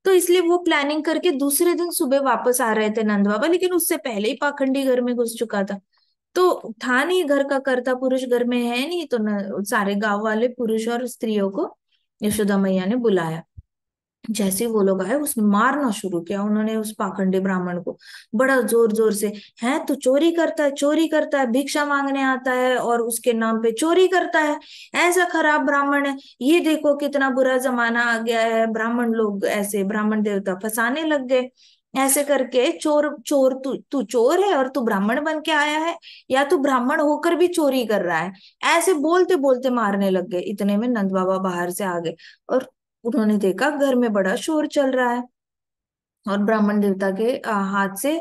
तो इसलिए वो प्लानिंग करके दूसरे दिन सुबह वापस आ रहे थे नंद बाबा, लेकिन उससे पहले ही पाखंडी घर में घुस चुका था। तो था नहीं, घर का कर्ता पुरुष घर में है नहीं, तो सारे गांव वाले पुरुष और स्त्रियों को यशोदा मैया ने बुलाया। जैसे ही वो लोग आए उसने मारना शुरू किया, उन्होंने उस पाखंडी ब्राह्मण को बड़ा जोर जोर से, है तो चोरी करता है, चोरी करता है, भिक्षा मांगने आता है और उसके नाम पे चोरी करता है, ऐसा खराब ब्राह्मण है, ये देखो कितना बुरा जमाना आ गया है, ब्राह्मण लोग ऐसे ब्राह्मण देवता फंसाने लग गए, ऐसे करके चोर चोर, तू तू चोर है और तू ब्राह्मण बन के आया है, या तू ब्राह्मण होकर भी चोरी कर रहा है। ऐसे बोलते बोलते मारने लग गए, इतने में नंद बाबा बाहर से आ गए और उन्होंने देखा घर में बड़ा शोर चल रहा है और ब्राह्मण देवता के हाथ से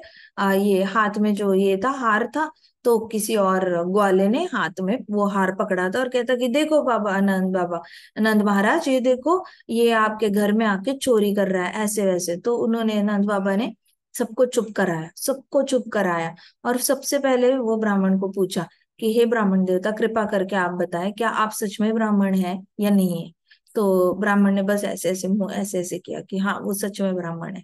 ये हाथ में जो ये था हार था, तो किसी और ग्वाले ने हाथ में वो हार पकड़ा था और कहता कि देखो बाबा नंद महाराज, ये देखो ये आपके घर में आके चोरी कर रहा है ऐसे वैसे। तो उन्होंने नंद बाबा ने सबको चुप कराया, सबको चुप कराया और सबसे पहले वो ब्राह्मण को पूछा कि हे ब्राह्मण देवता, कृपा करके आप बताएं क्या आप सच में ब्राह्मण हैं या नहीं है। तो ब्राह्मण ने बस ऐसे ऐसे मुंह ऐसे ऐसे किया कि हाँ वो सच में ब्राह्मण है।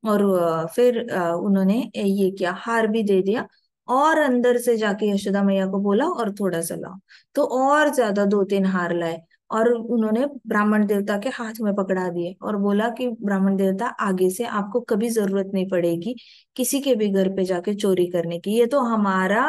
और फिर उन्होंने ये किया, हार भी दे दिया और अंदर से जाके यशोदा मैया को बोला और थोड़ा सा लाओ, तो और ज्यादा दो तीन हार लाए और उन्होंने ब्राह्मण देवता के हाथ में पकड़ा दिए और बोला कि ब्राह्मण देवता आगे से आपको कभी जरूरत नहीं पड़ेगी किसी के भी घर पे जाके चोरी करने की, ये तो हमारा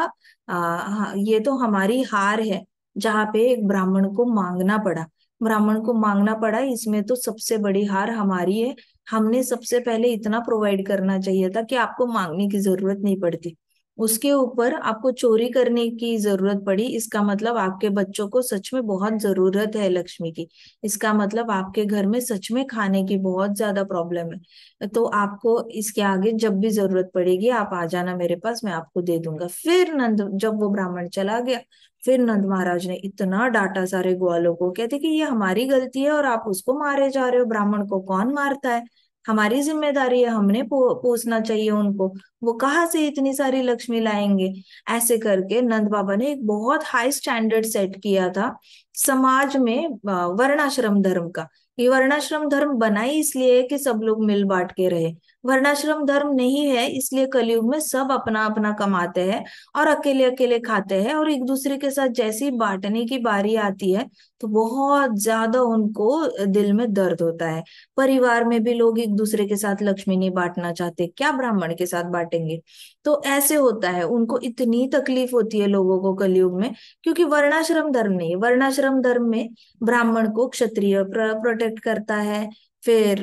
ये तो हमारी हार है, जहाँ पे एक ब्राह्मण को मांगना पड़ा, ब्राह्मण को मांगना पड़ा, इसमें तो सबसे बड़ी हार हमारी है, हमने सबसे पहले इतना प्रोवाइड करना चाहिए था कि आपको मांगने की जरूरत नहीं पड़ती, उसके ऊपर आपको चोरी करने की जरूरत पड़ी, इसका मतलब आपके बच्चों को सच में बहुत जरूरत है लक्ष्मी की, इसका मतलब आपके घर में सच में खाने की बहुत ज्यादा प्रॉब्लम है, तो आपको इसके आगे जब भी जरूरत पड़ेगी आप आ जाना मेरे पास, मैं आपको दे दूंगा। फिर नंद जब वो ब्राह्मण चला गया, फिर नंद महाराज ने इतना डांटा सारे ग्वालों को, कहते कि ये हमारी गलती है और आप उसको मारे जा रहे हो, ब्राह्मण को कौन मारता है, हमारी जिम्मेदारी है, हमने पूछना चाहिए उनको, वो कहाँ से इतनी सारी लक्ष्मी लाएंगे। ऐसे करके नंद बाबा ने एक बहुत हाई स्टैंडर्ड सेट किया था समाज में वर्णाश्रम धर्म का, ये वर्णाश्रम धर्म बना ही इसलिए है कि सब लोग मिल बांट के रहे। वर्णाश्रम धर्म नहीं है इसलिए कलयुग में सब अपना अपना कमाते हैं और अकेले अकेले खाते हैं, और एक दूसरे के साथ जैसे ही बांटने की बारी आती है तो बहुत ज्यादा उनको दिल में दर्द होता है। परिवार में भी लोग एक दूसरे के साथ लक्ष्मी नहीं बांटना चाहते, क्या ब्राह्मण के साथ बांटेंगे। तो ऐसे होता है, उनको इतनी तकलीफ होती है लोगों को कलयुग में, क्योंकि वर्णाश्रम धर्म नहीं है। वर्णाश्रम धर्म में ब्राह्मण को क्षत्रिय प्रोटेक्ट करता है, फिर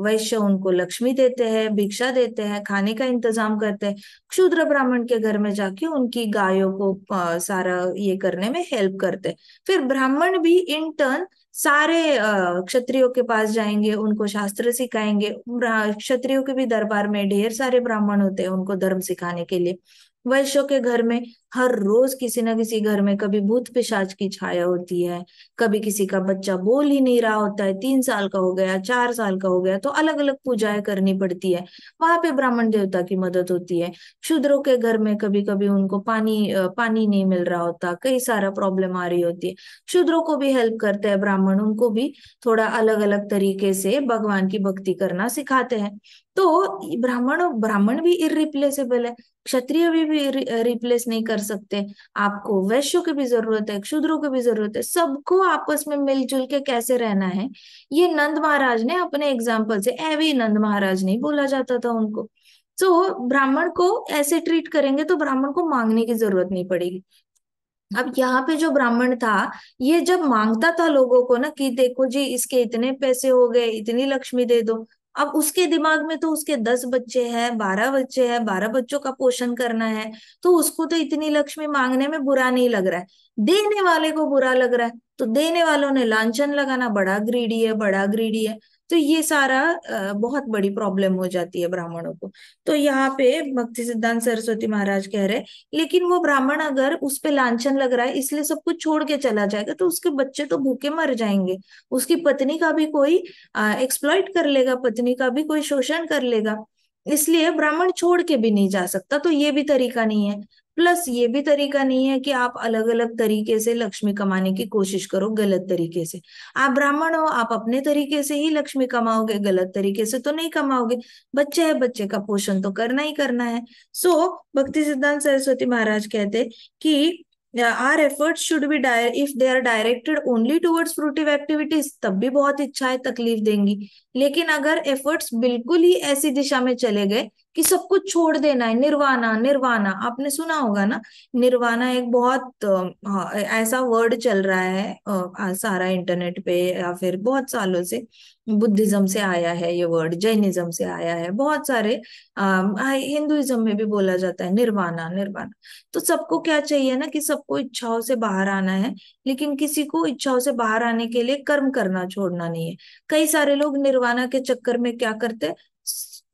वैश्य उनको लक्ष्मी देते हैं, भिक्षा देते हैं, खाने का इंतजाम करते हैं। क्षूद्र ब्राह्मण के घर में जाके उनकी गायों को सारा ये करने में हेल्प करते हैं। फिर ब्राह्मण भी इन टर्न सारे क्षत्रियों के पास जाएंगे, उनको शास्त्र सिखाएंगे। क्षत्रियों के भी दरबार में ढेर सारे ब्राह्मण होते हैं उनको धर्म सिखाने के लिए। वैश्यों के घर में हर रोज किसी ना किसी घर में कभी भूत पिशाच की छाया होती है, कभी किसी का बच्चा बोल ही नहीं रहा होता है, 3 साल का हो गया, 4 साल का हो गया, तो अलग अलग पूजाएं करनी पड़ती है। वहां पे ब्राह्मण देवता की मदद होती है। शूद्रों के घर में कभी कभी उनको पानी नहीं मिल रहा होता, कई सारा प्रॉब्लम आ रही होती है। शूद्रों को भी हेल्प करते हैं ब्राह्मण, उनको भी थोड़ा अलग अलग तरीके से भगवान की भक्ति करना सिखाते हैं। तो ब्राह्मण ब्राह्मण भी इरिप्लेसेबल है, क्षत्रिय भी रिप्लेस नहीं कर सकते। आपको वैश्यों की भी जरूरत है, क्षूद्रों की भी जरूरत है, सबको आपस में मिलजुल के कैसे रहना है, ये नंद महाराज ने अपने एग्जाम्पल से, एवी नंद महाराज नहीं बोला जाता था उनको। तो ब्राह्मण को ऐसे ट्रीट करेंगे तो ब्राह्मण को मांगने की जरूरत नहीं पड़ेगी। अब यहाँ पे जो ब्राह्मण था, ये जब मांगता था लोगों को ना कि देखो जी इसके इतने पैसे हो गए, इतनी लक्ष्मी दे दो, अब उसके दिमाग में तो उसके 10 बच्चे हैं, 12 बच्चे हैं, 12 बच्चों का पोषण करना है, तो उसको तो इतनी लक्ष्मी मांगने में बुरा नहीं लग रहा है, देने वाले को बुरा लग रहा है। तो देने वालों ने लांछन लगाना, बड़ा ग्रीडी है, बड़ा ग्रीडी है। तो ये सारा बहुत बड़ी प्रॉब्लम हो जाती है ब्राह्मणों को। तो यहाँ पे भक्ति सिद्धांत सरस्वती महाराज कह रहे, लेकिन वो ब्राह्मण अगर उस पे लांछन लग रहा है इसलिए सब कुछ छोड़ के चला जाएगा तो उसके बच्चे तो भूखे मर जाएंगे, उसकी पत्नी का भी कोई एक्सप्लॉइट कर लेगा, पत्नी का भी कोई शोषण कर लेगा। इसलिए ब्राह्मण छोड़ के भी नहीं जा सकता, तो ये भी तरीका नहीं है। प्लस ये भी तरीका नहीं है कि आप अलग अलग तरीके से लक्ष्मी कमाने की कोशिश करो गलत तरीके से। आप ब्राह्मण हो, आप अपने तरीके से ही लक्ष्मी कमाओगे, गलत तरीके से तो नहीं कमाओगे। बच्चे है, बच्चे का पोषण तो करना ही करना है। सो भक्ति सिद्धांत सरस्वती महाराज कहते कि our efforts should be if they are directed only towards fruitive activities, तब भी बहुत इच्छाएं तकलीफ देंगी। लेकिन अगर एफर्ट्स बिल्कुल ही ऐसी दिशा में चले गए कि सब कुछ छोड़ देना है, निर्वाणा, निर्वाणा आपने सुना होगा ना। निर्वाणा एक बहुत ऐसा वर्ड चल रहा है सारा इंटरनेट पे, या फिर बहुत सालों से बुद्धिज्म से आया है ये वर्ड, जैनिज्म से आया है, बहुत सारे हिंदुइज्म में भी बोला जाता है निर्वाणा, निर्वाणा। तो सबको क्या चाहिए ना कि सबको इच्छाओं से बाहर आना है, लेकिन किसी को इच्छाओं से बाहर आने के लिए कर्म करना छोड़ना नहीं है। कई सारे लोग निर्वाणा के चक्कर में क्या करते हैं,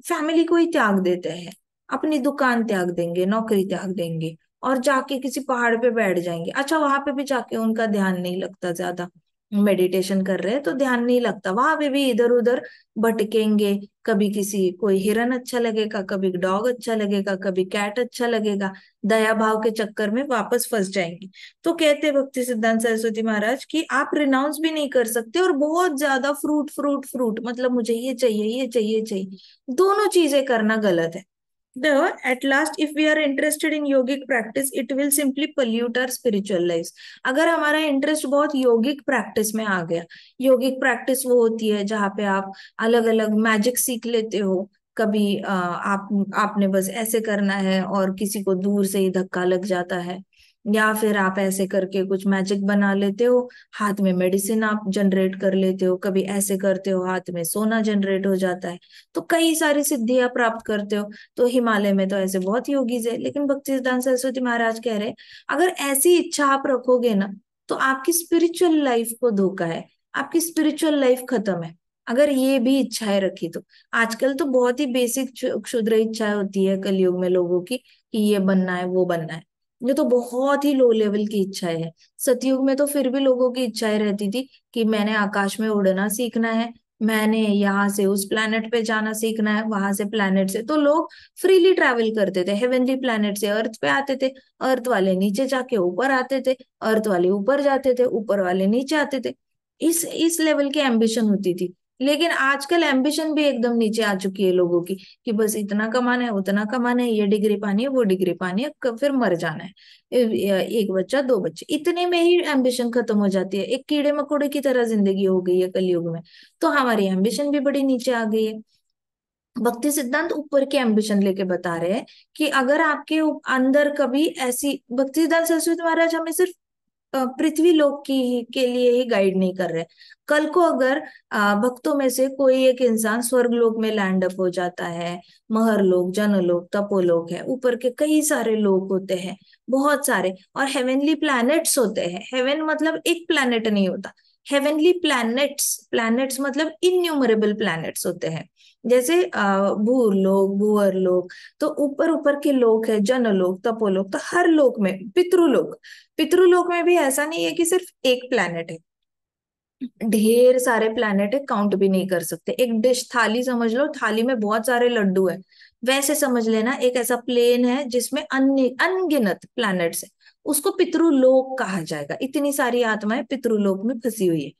फैमिली को ही त्याग देते हैं, अपनी दुकान त्याग देंगे, नौकरी त्याग देंगे, और जाके किसी पहाड़ पे बैठ जाएंगे। अच्छा, वहां पे भी जाके उनका ध्यान नहीं लगता, ज्यादा मेडिटेशन कर रहे हैं तो ध्यान नहीं लगता, वहां पे भी इधर उधर भटकेंगे। कभी किसी कोई हिरन अच्छा लगेगा, कभी डॉग अच्छा लगेगा, कभी कैट अच्छा लगेगा, दया भाव के चक्कर में वापस फंस जाएंगे। तो कहते भक्ति सिद्धांत सरस्वती महाराज कि आप रिनाउंस भी नहीं कर सकते और बहुत ज्यादा फ्रूट फ्रूट फ्रूट, मतलब मुझे ये चाहिए, ये चाहिए, ये चाहिए, दोनों चीजें करना गलत है। At last, if we are interested in yogic practice, it will simply pollute our spiritual lives. अगर हमारा इंटरेस्ट बहुत योगिक प्रैक्टिस में आ गया, योगिक प्रैक्टिस वो होती है जहाँ पे आप अलग अलग मैजिक सीख लेते हो। कभी आपने बस ऐसे करना है और किसी को दूर से ही धक्का लग जाता है, या फिर आप ऐसे करके कुछ मैजिक बना लेते हो, हाथ में मेडिसिन आप जनरेट कर लेते हो, कभी ऐसे करते हो हाथ में सोना जनरेट हो जाता है, तो कई सारी सिद्धियां प्राप्त करते हो। तो हिमालय में तो ऐसे बहुत योगीज है। लेकिन भक्ति सिद्धांत सरस्वती महाराज कह रहे हैं, अगर ऐसी इच्छा आप रखोगे ना तो आपकी स्पिरिचुअल लाइफ को धोखा है, आपकी स्पिरिचुअल लाइफ खत्म है। अगर ये भी इच्छाएं रखी तो आजकल तो बहुत ही बेसिक क्षुद्र इच्छाएं होती है कलयुग में लोगों की, कि ये बनना है, वो बनना है। ये तो बहुत ही लो लेवल की इच्छाएं है। सतयुग में तो फिर भी लोगों की इच्छाएं रहती थी कि मैंने आकाश में उड़ना सीखना है, मैंने यहाँ से उस प्लेनेट पे जाना सीखना है, वहां से प्लेनेट से, तो लोग फ्रीली ट्रैवल करते थे, हेवनली प्लेनेट से अर्थ पे आते थे, अर्थ वाले नीचे जाके ऊपर आते थे, अर्थ वाले ऊपर जाते थे, ऊपर वाले नीचे आते थे। इस लेवल की एम्बिशन होती थी। लेकिन आजकल एम्बिशन भी एकदम नीचे आ चुकी है लोगों की, कि बस इतना कमाना है, उतना कमाना है, ये डिग्री पानी है, वो डिग्री पानी है, फिर मर जाना है। एक बच्चा, दो बच्चे, इतने में ही एम्बिशन खत्म हो जाती है। एक कीड़े मकोड़े की तरह जिंदगी हो गई है कलयुग में। तो हमारी एम्बिशन भी बड़ी नीचे आ गई है। भक्ति सिद्धांत ऊपर की एम्बिशन लेके बता रहे हैं कि अगर आपके अंदर कभी ऐसी, भक्ति सिद्धांत सरस्वती महाराज हमें सिर्फ पृथ्वी लोक के लिए ही गाइड नहीं कर रहे। कल को अगर भक्तों में से कोई एक इंसान स्वर्ग लोक में लैंड अप हो जाता है, महर लोक, जनलोक, तपोलोक है, ऊपर के कई सारे लोक होते हैं, बहुत सारे, और हेवनली प्लैनेट्स होते हैं। हेवन मतलब एक प्लैनेट नहीं होता, हेवनली प्लैनेट्स, प्लैनेट्स मतलब इन्यूमरेबल प्लैनेट्स होते हैं। जैसे भूर लोक, भूअर लोक, तो ऊपर ऊपर के लोक है, जनलोक, तपोलोक, तो हर लोक में, पितृलोक, पितृलोक में भी ऐसा नहीं है कि सिर्फ एक प्लैनेट है, ढेर सारे प्लैनेट है, काउंट भी नहीं कर सकते। एक डिश थाली समझ लो, थाली में बहुत सारे लड्डू है, वैसे समझ लेना एक ऐसा प्लेन है जिसमें अन्य अनगिनत प्लैनेट्स है, उसको पितृलोक कहा जाएगा। इतनी सारी आत्माएं पितृलोक में फंसी हुई है।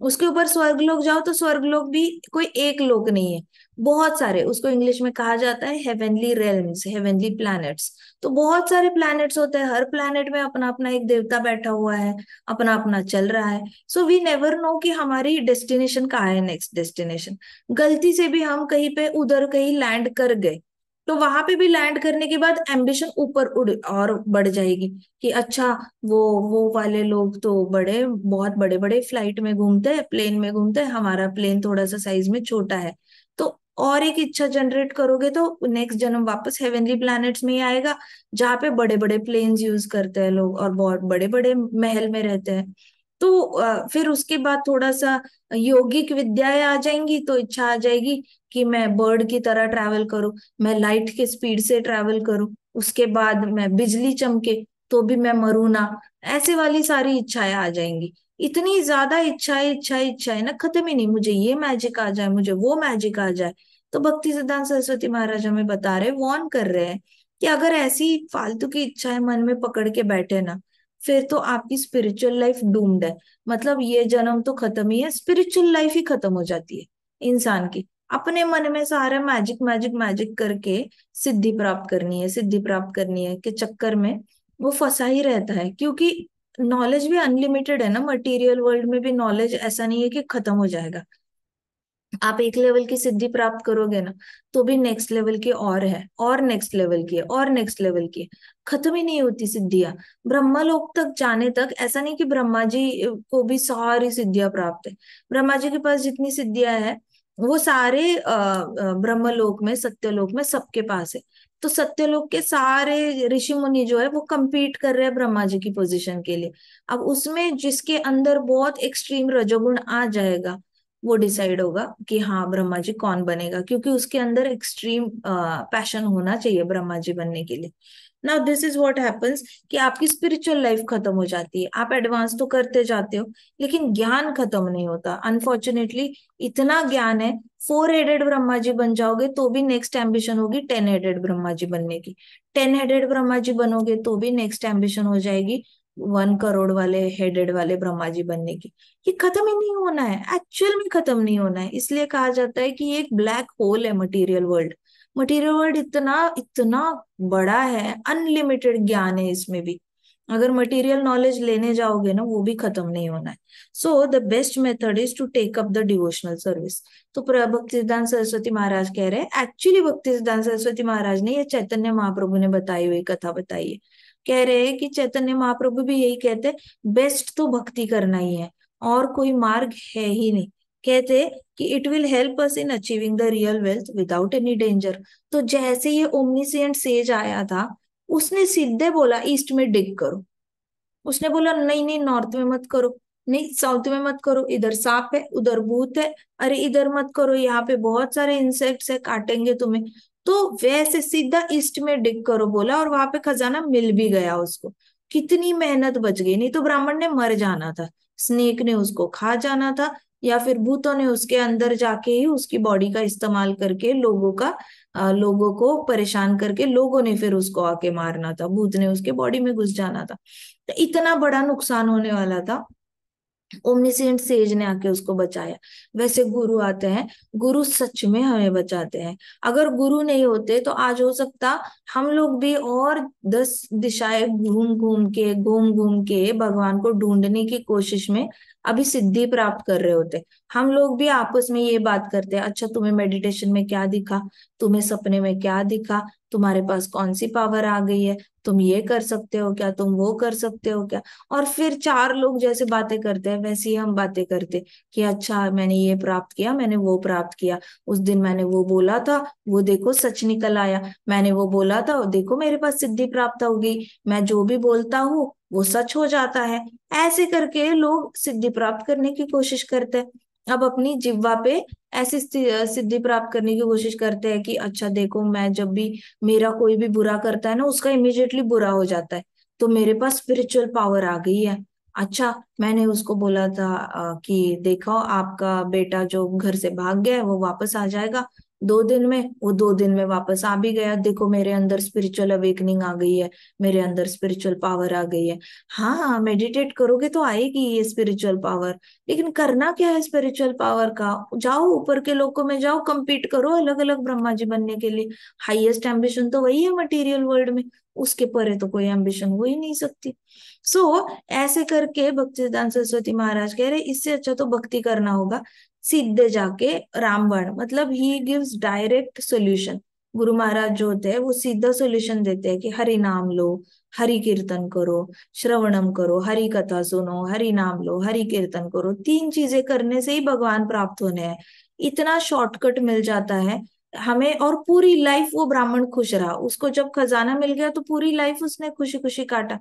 उसके ऊपर स्वर्गलोक जाओ तो स्वर्गलोक भी कोई एक लोक नहीं है, बहुत सारे, उसको इंग्लिश में कहा जाता है हेवनली रेल्म्स, हेवनली प्लैनेट्स। तो बहुत सारे प्लैनेट्स होते हैं, हर प्लैनेट में अपना अपना एक देवता बैठा हुआ है, अपना अपना चल रहा है। सो वी नेवर नो कि हमारी डेस्टिनेशन कहाँ है, नेक्स्ट डेस्टिनेशन। गलती से भी हम कहीं पे उधर कहीं लैंड कर गए, तो वहां पे भी लैंड करने के बाद एम्बिशन ऊपर उड़ और बढ़ जाएगी, कि अच्छा, वो वाले लोग तो बड़े, बहुत बड़े बड़े फ्लाइट में घूमते हैं, प्लेन में घूमते हैं, हमारा प्लेन थोड़ा सा साइज में छोटा है। तो और एक इच्छा जनरेट करोगे तो नेक्स्ट जन्म वापस हेवनली प्लैनेट्स में ही आएगा, जहाँ पे बड़े बड़े प्लेन्स यूज करते हैं लोग और बहुत बड़े बड़े महल में रहते हैं। तो फिर उसके बाद थोड़ा सा योगिक विद्याएं आ जाएंगी, तो इच्छा आ जाएगी कि मैं बर्ड की तरह ट्रैवल करूं, मैं लाइट के स्पीड से ट्रैवल करूं, उसके बाद मैं बिजली चमके तो भी मैं मरूं ना, ऐसे वाली सारी इच्छाएं आ जाएंगी। इतनी ज्यादा इच्छाएं इच्छाएं इच्छाएं ना, खत्म ही नहीं, मुझे ये मैजिक आ जाए, मुझे वो मैजिक आ जाए। तो भक्ति सिद्धांत सरस्वती महाराज हमें बता रहे, वॉर्न कर रहे हैं कि अगर ऐसी फालतू की इच्छाएं मन में पकड़ के बैठे ना, फिर तो आपकी स्पिरिचुअल लाइफ डूम्ड है। मतलब ये जन्म तो खत्म ही है, स्पिरिचुअल लाइफ ही खत्म हो जाती है इंसान की। अपने मन में सारा मैजिक मैजिक मैजिक करके सिद्धि प्राप्त करनी है, सिद्धि प्राप्त करनी है के चक्कर में वो फंसा ही रहता है। क्योंकि नॉलेज भी अनलिमिटेड है ना, मटेरियल वर्ल्ड में भी नॉलेज ऐसा नहीं है कि खत्म हो जाएगा। आप एक लेवल की सिद्धि प्राप्त करोगे ना, तो भी नेक्स्ट लेवल की और है, और नेक्स्ट लेवल की है, और नेक्स्ट लेवल की है, खत्म ही नहीं होती सिद्धियां। ब्रह्मा लोक तक जाने तक ऐसा नहीं कि ब्रह्मा जी को भी सारी सिद्धियां प्राप्त है। ब्रह्मा जी के पास जितनी सिद्धियां है, वो सारे ब्रह्मलोक में, सत्यलोक में सबके पास है। तो सत्यलोक के सारे ऋषि मुनि जो है वो compete कर रहे हैं ब्रह्मा जी की पोजीशन के लिए। अब उसमें जिसके अंदर बहुत एक्सट्रीम रजोगुण आ जाएगा, वो डिसाइड होगा कि हाँ ब्रह्मा जी कौन बनेगा, क्योंकि उसके अंदर एक्सट्रीम पैशन होना चाहिए ब्रह्मा जी बनने के लिए। Now this is what happens, कि आपकी स्पिरिचुअल लाइफ खत्म हो जाती है, आप एडवांस तो करते जाते हो, लेकिन ज्ञान खत्म नहीं होता अनफॉर्चुनेटली। इतना ज्ञान है, 4 हेडेड ब्रह्मा जी बन जाओगे तो भी नेक्स्ट एम्बिशन होगी 10 हेडेड ब्रह्मा जी बनने की। 10 हेडेड ब्रह्मा जी बनोगे तो भी नेक्स्ट एम्बिशन हो जाएगी 1 करोड़ वाले हेडेड वाले ब्रह्मा जी बनने की। ये खत्म ही नहीं होना है, एक्चुअल में खत्म नहीं होना है। इसलिए कहा जाता है कि ये एक ब्लैक होल है मटेरियल वर्ल्ड। मटेरियल वर्ल्ड इतना इतना बड़ा है, अनलिमिटेड ज्ञान है इसमें भी। अगर मटेरियल नॉलेज लेने जाओगे ना, वो भी खत्म नहीं होना है। So the best method is to take up the devotional service. तो भक्ति सिद्धांत सरस्वती महाराज कह रहे हैं, एक्चुअली भक्ति सिद्धांत सरस्वती महाराज ने, ये चैतन्य महाप्रभु ने बताई हुई कथा बताई है। कह रहे हैं कि चैतन्य महाप्रभु भी यही कहते हैं, बेस्ट तो भक्ति करना ही है, और कोई मार्ग है ही नहीं। कहते कि it will help us in achieving the real wealth without any danger. तो जैसे ये ओमनीसिएंट सेज आया था, उसने सीधे बोला ईस्ट में डिग करो। उसने बोला नहीं नहीं, नॉर्थ में मत करो, नहीं साउथ में मत करो, इधर सांप है, उधर भूत है, अरे इधर मत करो, यहाँ पे बहुत सारे इंसेक्ट्स है, काटेंगे तुम्हें। तो वैसे सीधा ईस्ट में डिग करो बोला, और वहां पे खजाना मिल भी गया उसको। कितनी मेहनत बच गई, नहीं तो ब्राह्मण ने मर जाना था, स्नेक ने उसको खा जाना था, या फिर भूतों ने उसके अंदर जाके ही उसकी बॉडी का इस्तेमाल करके लोगों को परेशान करके लोगों ने फिर उसको आके मारना था, भूत ने उसके बॉडी में घुस जाना था। तो इतना बड़ा नुकसान होने वाला था। ओमनिसेंट सेज ने आके उसको बचाया। वैसे गुरु आते हैं, गुरु सच में हमें बचाते हैं। अगर गुरु नहीं होते तो आज हो सकता हम लोग भी और 10 दिशाएं घूम घूम के भगवान को ढूंढने की कोशिश में अभी सिद्धि प्राप्त कर रहे होते। हम लोग भी आपस में ये बात करते हैं, अच्छा तुम्हें मेडिटेशन में क्या दिखा, तुम्हें सपने में क्या दिखा, तुम्हारे पास कौन सी पावर आ गई है, तुम ये कर सकते हो क्या, तुम वो कर सकते हो क्या। और फिर चार लोग जैसे बातें करते हैं वैसे ही हम बातें करते कि अच्छा मैंने ये प्राप्त किया, मैंने वो प्राप्त किया, उस दिन मैंने वो बोला था, वो देखो सच निकल आया, मैंने वो बोला था देखो मेरे पास सिद्धि प्राप्त हो गई, मैं जो भी बोलता हूँ वो सच हो जाता है। ऐसे करके लोग सिद्धि प्राप्त करने की कोशिश करते हैं। अब अपनी जिह्वा पे ऐसी सिद्धि प्राप्त करने की कोशिश करते हैं कि अच्छा देखो मैं जब भी मेरा कोई भी बुरा करता है ना उसका इमीडिएटली बुरा हो जाता है, तो मेरे पास स्पिरिचुअल पावर आ गई है। अच्छा मैंने उसको बोला था कि देखो आपका बेटा जो घर से भाग गया है वो वापस आ जाएगा 2 दिन में, वो 2 दिन में वापस आ भी गया, देखो मेरे अंदर स्पिरिचुअल अवेकनिंग आ गई है, मेरे अंदर स्पिरिचुअल पावर आ गई है। हाँ मेडिटेट करोगे तो आएगी ये स्पिरिचुअल पावर, लेकिन करना क्या है स्पिरिचुअल पावर का, जाओ ऊपर के लोकों में जाओ, compete करो अलग अलग ब्रह्मा जी बनने के लिए। हाईएस्ट एम्बिशन तो वही है मटेरियल वर्ल्ड में, उसके परे तो कोई एम्बिशन हो ही नहीं सकती। ऐसे करके भक्ति सिद्धांत सरस्वती महाराज कह रहे इससे अच्छा तो भक्ति करना होगा सीधे जाके रामबाण, मतलब he gives direct solution. Guru Maharaj जो होते हैं वो सीधा सोल्यूशन देते हैं कि हरि नाम लो, हरि कीर्तन करो, श्रवणम करो, हरि कथा सुनो, हरि नाम लो, हरि कीर्तन करो, 3 चीजें करने से ही भगवान प्राप्त होने हैं। इतना शॉर्टकट मिल जाता है हमें, और पूरी लाइफ वो ब्राह्मण खुश रहा, उसको जब खजाना मिल गया तो पूरी लाइफ उसने खुशी खुशी काटा।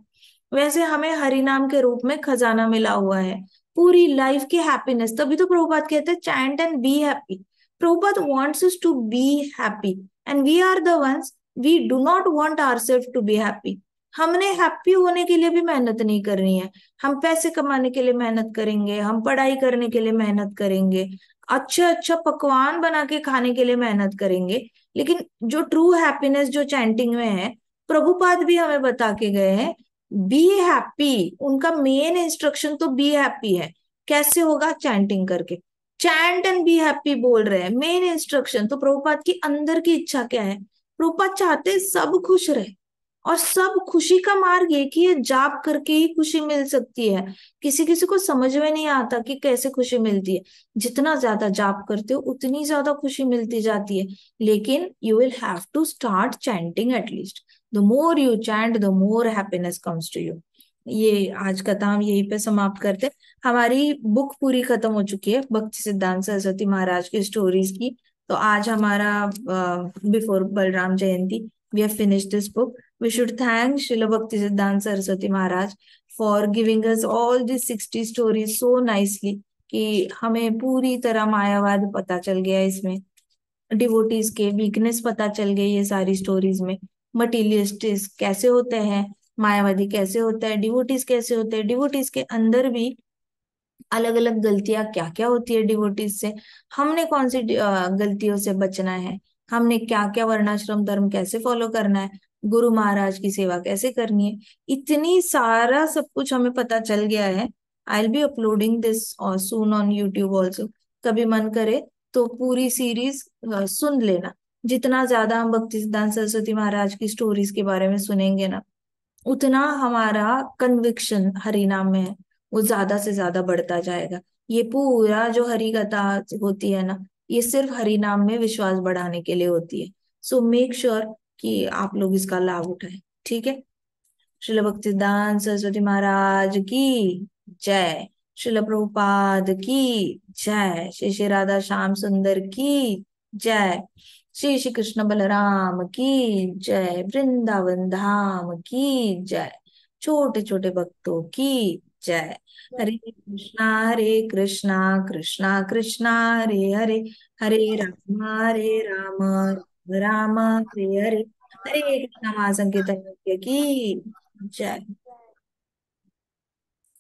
वैसे हमें हरि नाम के रूप में खजाना मिला हुआ है, पूरी लाइफ की हैप्पीनेस। तभी तो प्रभुपाद कहते हैं chant and be happy. Prabhupada wants us to be happy and we are the ones, we do not want ourselves to be happy. हमने हैप्पी होने के लिए भी मेहनत नहीं करनी है, हम पैसे कमाने के लिए मेहनत करेंगे, हम पढ़ाई करने के लिए मेहनत करेंगे, अच्छा अच्छा पकवान बना के खाने के लिए मेहनत करेंगे, लेकिन जो ट्रू हैप्पीनेस जो चैंटिंग में है, प्रभुपाद भी हमें बता के गए हैं, बी हैप्पी। उनका मेन इंस्ट्रक्शन तो बी हैप्पी है। कैसे होगा, चैंटिंग करके। चैंट एंड बी हैप्पी बोल रहे हैं मेन इंस्ट्रक्शन। तो प्रभुपाद की अंदर की इच्छा क्या है, प्रभुपाद चाहते हैं सब खुश रहे, और सब खुशी का मार्ग एक ही है, जाप करके ही खुशी मिल सकती है। किसी किसी को समझ में नहीं आता कि कैसे खुशी मिलती है। जितना ज्यादा जाप करते हो उतनी ज्यादा खुशी मिलती जाती है, लेकिन you will have to start chanting at least. The more you chant the more happiness comes to you. ये आज का काम यहीं पे समाप्त करते। हमारी बुक पूरी खत्म हो चुकी है भक्ति सिद्धांत सरस्वती महाराज की स्टोरीज की। तो आज हमारा before Balaram Jayanti we have finished this book. We should thank Srila Bhakti Siddhanta Saraswati Maharaj for giving us all these 60 stories so nicely कि हमें पूरी तरह मायावाद पता चल गया इसमें, डिवोटीज के वीकनेस पता चल गई ये सारी स्टोरीज में, मटीरियलिस्टिक कैसे होते हैं, मायावादी कैसे होता है, डिवोटीज कैसे होते हैं, डिवोटीज के अंदर भी अलग अलग गलतियां क्या क्या होती है डिवोटीज से, हमने कौन सी गलतियों से बचना है, हमने क्या क्या वर्णाश्रम धर्म कैसे फॉलो करना है, गुरु महाराज की सेवा कैसे करनी है, इतनी सारा सब कुछ हमें पता चल गया है। I will be uploading this soon on YouTube also. कभी मन करे तो पूरी सीरीज सुन लेना। जितना ज्यादा हम भक्ति सिद्धांत सरस्वती महाराज की स्टोरीज के बारे में सुनेंगे ना, उतना हमारा कन्विक्शन हरि नाम में है वो ज्यादा से ज्यादा बढ़ता जाएगा। ये पूरा जो हरि कथा होती है ना, ये सिर्फ हरि नाम में विश्वास बढ़ाने के लिए होती है। सो मेक श्योर कि आप लोग इसका लाभ उठाएं। ठीक है। श्रील भक्तिदान सरस्वती महाराज की जय। श्रील प्रभुपाद की जय। श्री श्री राधा श्याम सुंदर की जय। श्री श्री कृष्ण बलराम की जय। वृंदावन धाम की जय। छोटे छोटे भक्तों की जय। हरे कृष्णा कृष्णा कृष्णा हरे हरे, हरे राम राम हरे हरे, हरे कृष्ण महासंकीर्तन की जय।